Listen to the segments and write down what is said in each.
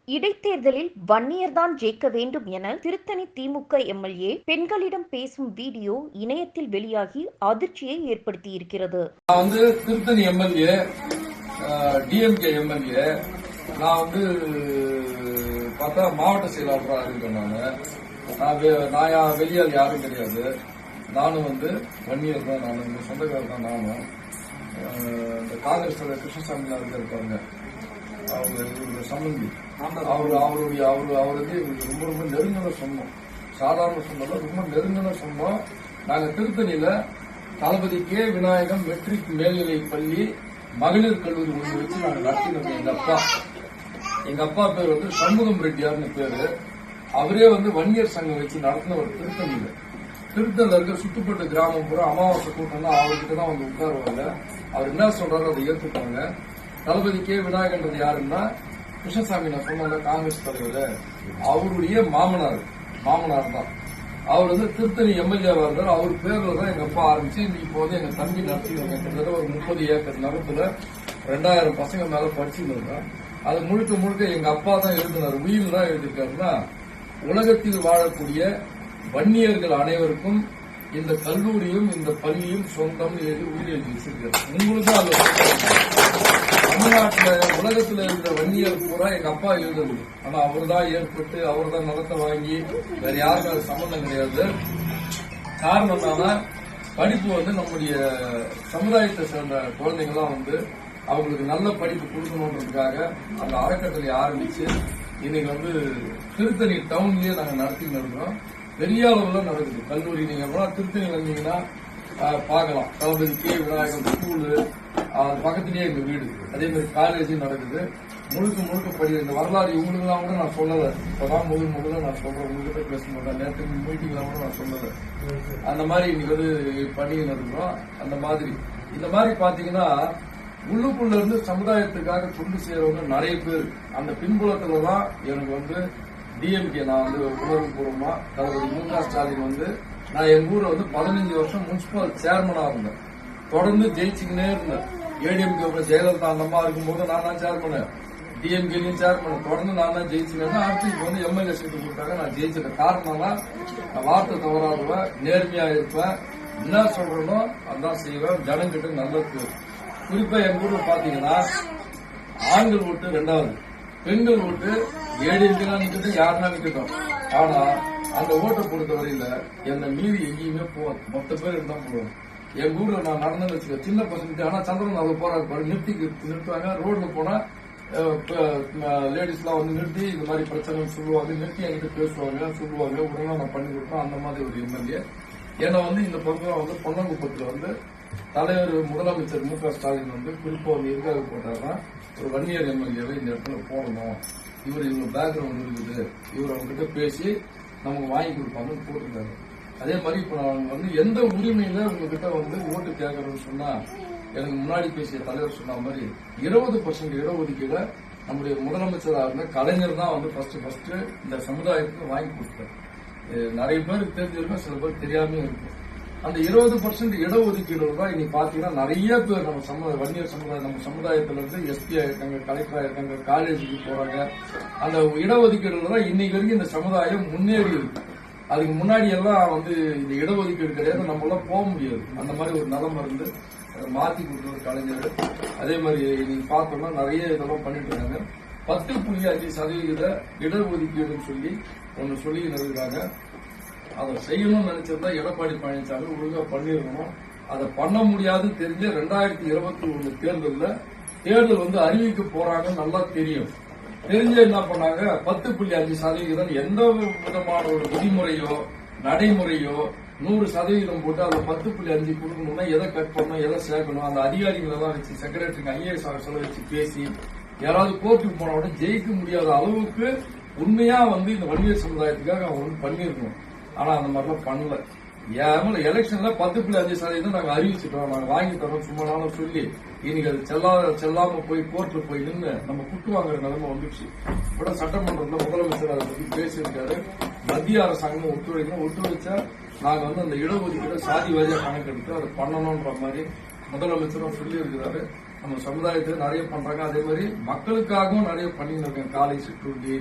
இடைத்தேர்தலில் வன்னியர்தான் ஜெயிக்க வேண்டும் என திருத்தணி திமுக எம்எல்ஏ பெண்களிடம் பேசும் வீடியோ இணையத்தில் வெளியாகி அதிர்ச்சியை ஏற்படுத்தியிருக்கிறது. நான் திருத்தணி எம்எல்ஏ, டிஎம்கே எம்எல்ஏ. நான் பார்த்தா மாவட்ட செயலாளராக இருக்கேன். நான் வெளியால் யாரும் கிடையாது. நானும் வன்னியர் தான். நான் சொந்தக்காரர் தான். நானும் இந்த காங்கிரஸ் தலைவர் கிருஷ்ணசாமி இருக்காங்க, அவங்க சம்பந்தி. அவருக்கு ரொம்ப ரொம்ப நெருங்கின சொன்னோம். சாதாரண சொன்னல ரொம்ப நெருங்கின சொன்னோம். நாங்க திருத்தணியில தளபதி கே விநாயகம் மெட்ரிக் மேல்நிலை பள்ளி மகளிர் கல்லூரி ஒன்று வச்சு நாங்க நடத்தினோம். எங்க அப்பா பேர் சண்முகம் ரெட்டியார்னு பேரு. அவரே வன்னியர் சங்கம் வச்சு நடத்தினவர் திருத்தணியில. திருத்தணில இருக்க சுத்துப்பட்டு கிராமம் பூரா அமாவாசை கூட்டம்னா அவர்கிட்ட தான் உட்காருவாங்க. அவர் என்ன சொல்றாரு அதை ஏற்றுப்பாங்க. தளபதி கே விநாயகன்றது யாருன்னா கிருஷ்ணசாமி, நான் சொன்ன காங்கிரஸ் தலைவர், அவருடைய மாமனார் தான். அவர் திருத்தணி எம்எல்ஏவா இருந்தார். அவர் பேர்ல தான் எங்க அப்பா ஆரம்பிச்சு இப்போ எங்க தம்பி நடத்திடுவாங்க. கிட்டத்தட்ட ஒரு 30 ஏக்கர் நிலத்துல 2000 பசங்க மேல படிச்சுட்டு இருக்கோம். அது முழுக்க முழுக்க எங்க அப்பா தான் எழுதினார். உயிர் தான் எழுதியிருக்காருன்னா, உலகத்தில் வாழக்கூடிய வன்னியர்கள் அனைவருக்கும் இந்த கல்லூரியும் இந்த பள்ளியும் சொந்தம் உயிர் எழுதி வச்சிருக்காரு. உங்களுக்கு அது தமிழ்நாட்டில் உலகத்தில் இருக்கிற வன்னியர் பூரா எங்க அப்பா எழுதுறது. ஆனா அவர் தான் ஏற்பட்டு அவர் தான் நிலத்தை வாங்கி வேற யாருக்கும் அது சம்பந்தம் கிடையாது. காரணம் என்னன்னா, படிப்பு நம்முடைய சமுதாயத்தை சேர்ந்த குழந்தைங்களாம் அவங்களுக்கு நல்ல படிப்பு கொடுக்கணுன்றதுக்காக அந்த அறக்கட்டளை ஆரம்பிச்சு இன்னைக்கு திருத்தணி டவுன்லயே நாங்க நடத்திட்டு இருக்கிறோம். பெரிய அளவுல நடக்குது கல்லூரி. நீங்க திருத்தணி வந்தீங்கன்னா பார்க்கலாம். தளபதி கே விநாயகம் ஸ்கூலு பக்கத்திலேயே எங்க வீடு. அதே மாதிரி காலேஜும் நடக்குது. முழுக்க படிக்கிற இந்த வரலாறு இவங்களுக்குலாம் கூட நான் சொல்லல. இப்பதான் முதல்ல நான் சொல்றேன். உங்ககிட்ட பேச மாட்டேன். நேற்று மீட்டிங்லாம் கூட நான் சொல்லல. அந்த மாதிரி இன்னைக்கு பண்ணிக்கிட்டு இருக்கிறோம். அந்த மாதிரி இந்த மாதிரி பாத்தீங்கன்னா உள்ளுக்குள்ள இருந்து சமுதாயத்துக்காக கொண்டு சேரவங்க நிறைய பேர். அந்த பின்புலத்துலதான் எனக்கு டிஎம்கே நான் உணர்வுபூர்வமா தளபதி மு.க. ஸ்டாலின் நான் எங்க ஊர்ல 15 வருஷம் முனிசிபல் சேர்மனா இருந்தேன். தொடர்ந்து ஜெயிச்சுக்கினே இருந்தேன். ஏடிஎம்கே ஜெயலலிதா அந்தமா இருக்கும்போது நான் தான் சேர்மன், டிஎம்கேலையும் சேர்மன். தொடர்ந்து நான் தான் ஜெயிச்சுக்கிறேன். அடுத்து இப்போ எம்எல்ஏ சீட்டு கொடுத்தாங்க. நான் ஜெயிச்சிட்டேன். காரணம்னா நான் வார்த்தை தவறாடுவேன், நேர்மையா இருப்பேன், என்ன சொல்றேனோ அதான் செய்வேன். ஜனங்கிட்ட நல்ல பேர். குறிப்பா எங்க ஊர்ல பாத்தீங்கன்னா ஆண்கள் ஓட்டு 2வது, பெண்கள் ஓட்டு ஏடிஎம்கே நிக்கட்டும், யாருன்னா நிக்கட்டும். ஆனா அந்த ஓட்டை பொறுத்த வரையில என்ன மீறி எங்கேயுமே போவாது. மொத்த பேர் இருந்தா போடுவோம். எங்க ஊர்ல நான் நடந்து வச்சுக்க சின்ன பசங்க. ஆனா சந்திரன் அவ்வளவு போறாரு, நிறுத்துவாங்க. ரோட்ல போனா லேடிஸ் எல்லாம் நிறுத்தி இந்த மாதிரி பிரச்சனை சொல்லுவாங்க. நிறுத்தி என்கிட்ட பேசுவாங்க, சொல்லுவாங்க. உடனே நான் பண்ணி கொடுப்பேன். அந்த மாதிரி ஒரு எம்எல்ஏ. ஏன்னா இந்த பக்கம் பொன்னங்குப்பத்துல தலைவர் முதலமைச்சர் மு.க. ஸ்டாலின் குறிப்பா எதுக்காக போட்டாருன்னா, ஒரு வன்னியர் எம்எல்ஏவை இந்த இடத்துல போடணும், இவங்க பேக்ரவுண்ட் இருக்குது, இவர் அவங்க கிட்ட பேசி நமக்கு வாங்கி கொடுப்பாங்கன்னு போட்டிருக்காரு. அதே மாதிரி இப்ப நான் எந்த உரிமையில உங்ககிட்ட ஓட்டு கேட்கறேன்னு சொன்னா, எனக்கு முன்னாடி பேசிய தலைவர் சொன்ன மாதிரி 20% இடஒதுக்கீட நம்முடைய முதலமைச்சராக இருந்த கலைஞர் தான் ஃபர்ஸ்ட் இந்த சமுதாயத்துக்கு வாங்கி கொடுத்தாரு. நிறைய பேருக்கு தெரிஞ்சிருக்கும், சில பேர் தெரியாம இருக்கும். அந்த 20% இடஒதுக்கீடு தான் இன்னைக்கு பாத்தீங்கன்னா நிறைய பேர் நம்ம வன்னியர் சமுதாயம், நம்ம சமுதாயத்துல இருந்து எஸ்பி ஆயிருக்காங்க, கலெக்டர் ஆயிருக்காங்க, காலேஜுக்கு போறாங்க. அந்த இடஒதுக்கீடுல தான் இன்னைக்கு வரைக்கும் இந்த சமுதாயம் முன்னேறி இருக்கு. அதுக்கு முன்னாடி எல்லாம் இந்த இடஒதுக்கீடு கிடையாது, நம்ம எல்லாம் போக முடியாது. அந்த மாதிரி ஒரு நிலைமை மாத்தி கொடுத்த கலைஞர். அதே மாதிரி நீங்க பார்த்தோம்னா நிறைய இதெல்லாம் பண்ணிட்டு இருக்காங்க. 10.5% இடஒதுக்கீடுன்னு சொல்லி ஒன்னு சொல்லி இருக்கிறாங்க. அதை செய்யணும்னு நினைச்சிருந்தா எடப்பாடி பழனிசாமி ஒழுங்கா பண்ணிருக்கணும். அதை பண்ண முடியாது தெரிஞ்ச 2021 தேர்தல் அறிவிக்க போறாங்கன்னு நல்லா தெரியும். தெரிஞ்ச என்ன பண்ணாங்க, 10.5% எந்த விதமான ஒரு விதிமுறையோ நடைமுறையோ 100% போட்டு அதை 10.5 கொடுக்கணும்னா எதை கட் பண்ணணும், எதை சேர்க்கணும், அந்த அதிகாரிகளை எல்லாம் வச்சு செக்ரட்டரிக்கு ஐஏஎஸ் ஆஃபீஸர் வச்சு பேசி யாராவது கோர்ட்டுக்கு போன உடனே ஜெயிக்க முடியாத அளவுக்கு உண்மையா இந்த வன்னியர் சமுதாயத்துக்காக அவங்க பண்ணிருக்கணும். ஆனா அந்த மாதிரிலாம் பண்ணல. எலெக்ஷன்ல 10.5% நாங்க அறிவிச்சிட்டோம், நாங்க வாங்கி தரோம் சும்மா நாளும் சொல்லி இன்னைக்கு அது செல்லாம போய் கோர்ட்ல போய் நின்று நம்ம குட்டு வாங்குற நிலைமை வந்துச்சு. கூட சட்டமன்றத்தில் முதலமைச்சர் அதை பத்தி பேசியிருக்காரு. மத்திய அரசாங்கம் ஒத்துழைச்சா நாங்க அந்த இடஒதுக்கீடு சாதி வாரியா கணக்கெடுத்து அதை பண்ணணும்ன்ற மாதிரி முதலமைச்சரும் சொல்லி இருக்கிறாரு. நம்ம சமுதாயத்துக்கு நிறைய பண்றாங்க. அதே மாதிரி மக்களுக்காகவும் நிறைய பண்ணிட்டு இருக்கேன். காலை சிற்றுண்டி,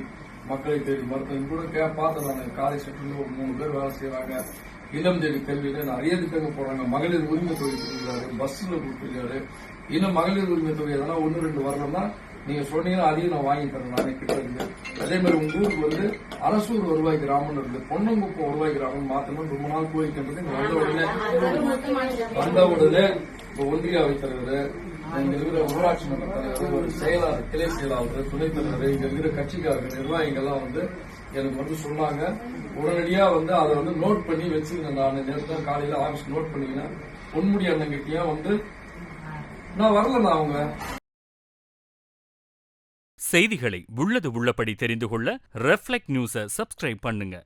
மக்களை தேடி மருத்துவம் கூட பார்த்தேன் நான். காலை சிற்றுண்டி ஒரு 3 பேர் வேலை செய்யறாங்க. இளம் தேடி கல்வியில நிறைய திட்டங்கள் போடுறாங்க. மகளிர் உரிமை தொகை கொடுக்குறாரு, பஸ்ல கொடுத்துருக்காரு. இன்னும் மகளிர் உரிமை தொகை எதனா 1-2 வரணும்னா நீங்க சொன்னீங்கன்னா அதையும் நான் வாங்கி தரேன் நானே கிட்ட இருந்து. அதே மாதிரி உங்க ஊருக்கு வந்து அரசூர் வருவாய் கிராமம் இருக்கு, பொன்னங்குப்பம் வருவாய் கிராமம் மாத்தணும் ரொம்ப நாள் கோரிக்கின்றது. வந்த உடனே இப்ப ஒன்றிய அவைத் தலைவர், இங்க இருக்கிற ஊராட்சி மன்ற தலைவர், ஒரு செயலாளர், கிளை செயலாளர், துணைத் தலைவர், இங்க இருக்கிற கட்சிக்காரர்கள், நிர்வாகிகள்லாம் வந்து எனக்கு வந்து சொன்னாங்க. உடனடியா வந்து அதை வந்து நோட் பண்ணி வச்சுக்கிறேன். நான் நேரத்தில் காலையில ஆபீஸ் நோட் பண்ணிக்கினேன். பொன்முடி அண்ணங்கிட்டயா வந்து நான் வரலண்ணா. அவங்க செய்திகளை உள்ளது உள்ளபடி தெரிந்து கொள்ள ரெஃப்ளெக்ட் நியூஸை சப்ஸ்கிரைப் பண்ணுங்க.